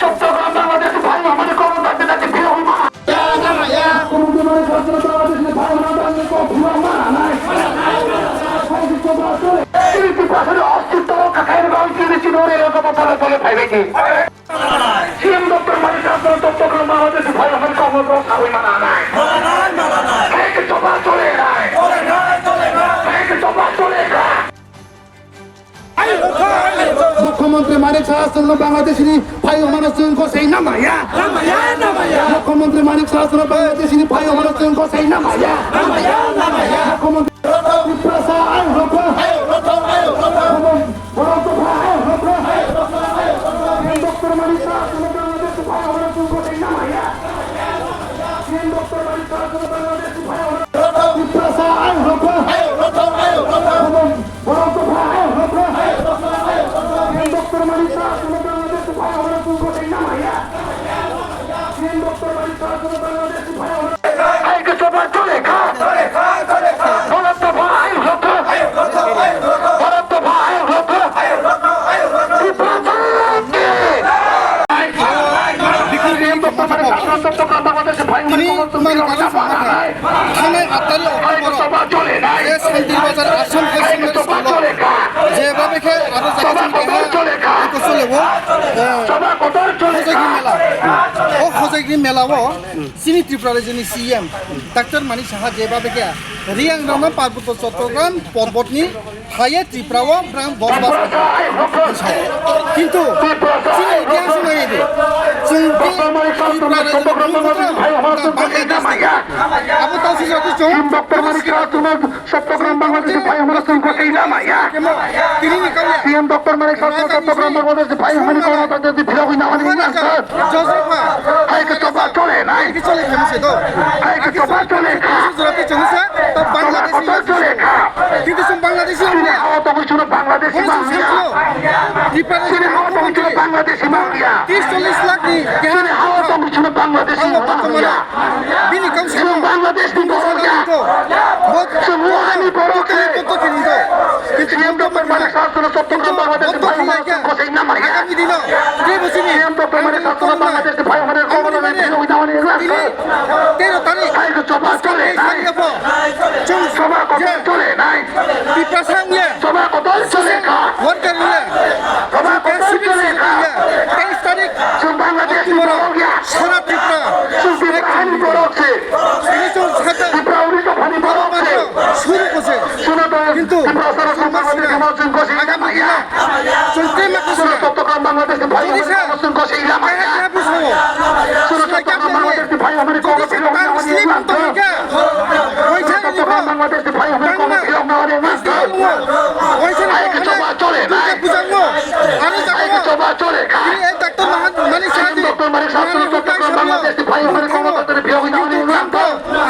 চট্টগ্রাম বাংলাদেশ ভাই আমাদের কর্মকর্তা যাচ্ছে ফিরোজ অস্তিত্ব কাকাইয়ের গাঁও কিনেছিল এরকম ফলাফলে পাইবে কি সিএম ডক্টর মানিক চট্টগ্রাম বাংলাদেশ ভাই আমাদের কর্মকর্তা ওই মানা নাই সভা চলে নাই সভা চলে मुख्यमंत्री मानिक शासन बांग्लादेश भाई हमारा को सही ना माया मुख्यमंत्री मानिक शासन बांग्लादेश भाई हमारा को सही ना माया मुख्यमंत्री मेलाओ सिनी त्रिपुरा सीएम डॉक्टर मानिक साहा जेबाबे क्या रियांग राना पार्वत्य चट्टग्राम पर्वतनी हाये त्रिपुराओ ब्राम बसबास किन्तु सिनी इतिहास नायदे जों त्रिपुरा अब तासि जाति जों डॉक्टर मानिक चट्टग्राम बांग्लादेश भाई हमारा संघ सही ना माया तिनी निकालिया सीएम डॉक्टर मानिक चट्टग्राम बांग्लादेश भाई हमारी कोना ताते फिरौई ना मानी ना जोसेफा हाय के सभा चले ना के चले फेमस तो हाय के सभा चले जराते चंगसा तो बांग्लादेश चले কিন্তু সব বাংলাদেশি আমরা হাওয়া তো কিছু বাংলাদেশি মাঙ্গিয়া ত্রিপুরা হাওয়া তো কিছু বাংলাদেশি মাঙ্গিয়া 30-40 লাখ নি কেন হাওয়া তো কিছু বাংলাদেশি মাঙ্গিয়া বিনি কম সব বাংলাদেশ নি মাঙ্গিয়া বহুত সমুহ আমি পরকে কত কিনি তো কিন্তু নিয়ম তো মানে শাসন চট্টগ্রাম বাংলাদেশ ভাই কোথায় না মারিয়া আগামী দিন যে বসিনি নিয়ম তো মানে শাসন বাংলাদেশ ভাই আমাদের কমন নাই ওই দাওয়ানি 13 তারিখ হাই তো সভা চলে নাই চল সভা চলে নাই ত্রিপুরা সঙ্গে সভা কত চলে কা ভোট করলে সভা কত চলে কা 23 তারিখ বাংলাদেশ মরগিয়া সারা ত্রিপুরা সুবিধা খান করছে এই তো সাথে ত্রিপুরা উড়িষ্যা ফানি করছে শুরু করছে শোনা তো কিন্তু ত্রিপুরা সারা বাংলাদেশ সমাজের কোশি না মাইয়া চলতে মাকে চট্টগ্রাম বাংলাদেশ ভাই আমাদের কোশি না মাইয়া শোনা চট্টগ্রাম বাংলাদেশ ভাই আমাদের কোশি না মাইয়া বাংলাদেশ ভাই আমাদের কোশি না মাইয়া চলে না আমি সভা চলে এই ডাক্তার মানিক সাহায্য ডক্টর মানিক সাহায্য চট্টগ্রাম বাংলাদেশ ভাই আমাদের কর্মকর্তা বিরোধী না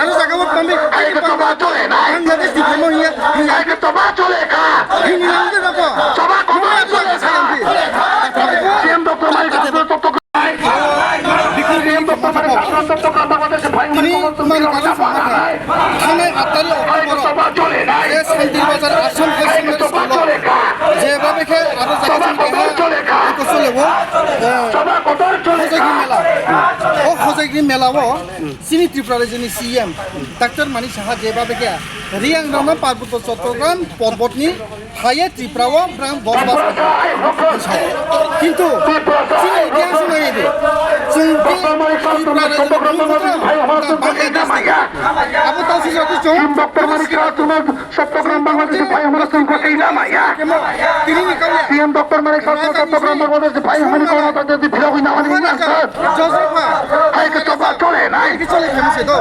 আমি জায়গা পাবি এই সভা চলে না বাংলাদেশ দিমো হিয়া এই সভা চলে কা হিনি নামতে দেখো সভা কত চলে সিএম ডক্টর মানিক সাহায্য চট্টগ্রাম সিএম ডক্টর মানিক সাহায্য চট্টগ্রাম বাংলাদেশ ভাই আমাদের কর্মকর্তা থানায় আত্মারি অপর সভা চলে না এই শান্তি বাজার আসাম ফেস্টিভ্যাল সভা চলে কা যেভাবে কে আরো জায়গা চলে কা সভা কত চলে মেলা ও খোজাগিরি মেলাও সিনি ত্রিপুরা सीएम डॉक्टर मानिक साहा जेबाबे क्या रियांग राना पार्वत्य चट्टग्राम पर्वतनी हाये त्रिपुराओ ब्राम बसबास किन्तु सिनी इतिहास नायदे जों त्रिपुरा भाई हमारा बांग्लादेश ना माया अब तासि जाति जों डॉक्टर मानिक चट्टग्राम बांग्लादेश भाई हमारा संघ सही ना माया तिनी निकालिया सीएम डॉक्टर मानिक चट्टग्राम बांग्लादेश भाई हमारी कोना ताते फिरौई ना मानी ना जोसेफा हाय के सभा चले ना के चले फेमस तो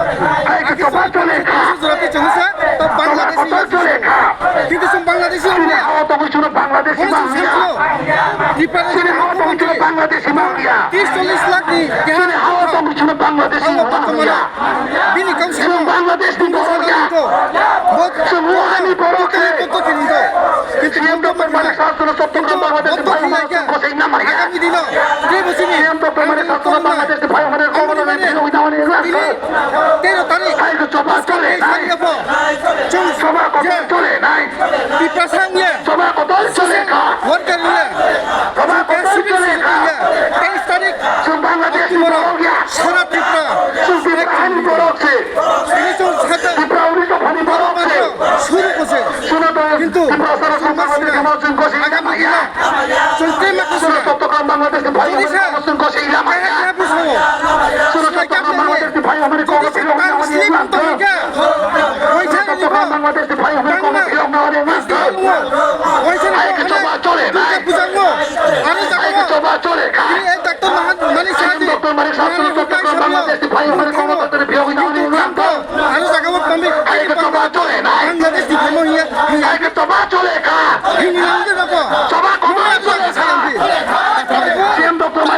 हाय के सभा चले जराते चंगसा तो बांग्लादेश चले কিন্তু সব বাংলাদেশি আমরা হাওয়া তো কিছু বাংলাদেশি মাঙ্গিয়া ত্রিপুরা হাওয়া তো কিছু বাংলাদেশি মাঙ্গিয়া 30-40 লাখ নি কেন হাওয়া তো কিছু বাংলাদেশি মাঙ্গিয়া বিনি কম সব বাংলাদেশ নি মাঙ্গিয়া বহুত সমুহ আমি পরকে কত কিনি তো কিন্তু নিয়ম তো মানে শাসন চট্টগ্রাম বাংলাদেশ ভাই আমাদের কোথায় না মারিয়া আগামী দিন যে বসিনি নিয়ম তো মানে শাসন বাংলাদেশ ভাই আমাদের কমন নাই ওই দাওয়ানি 13 তারিখ হাই তো সভা চলে নাই চল সভা কত চলে নাই ত্রিপুরা সঙ্গে সভা কত কিন্তু আগামী দিনে চলতে মাতিছে চট্টগ্রাম বাংলাদেশের ভাই সমর্থন করছে চট্টগ্রাম বাংলাদেশের ভাই আমার চট্টগ্রাম বাংলাদেশের ভাই আমার চলে চলে বাংলাদেশের ভাই আমার আরো জাগাবো পামি চলে না বাংলাদেশ দিবনো হিয়া চলে হিয়া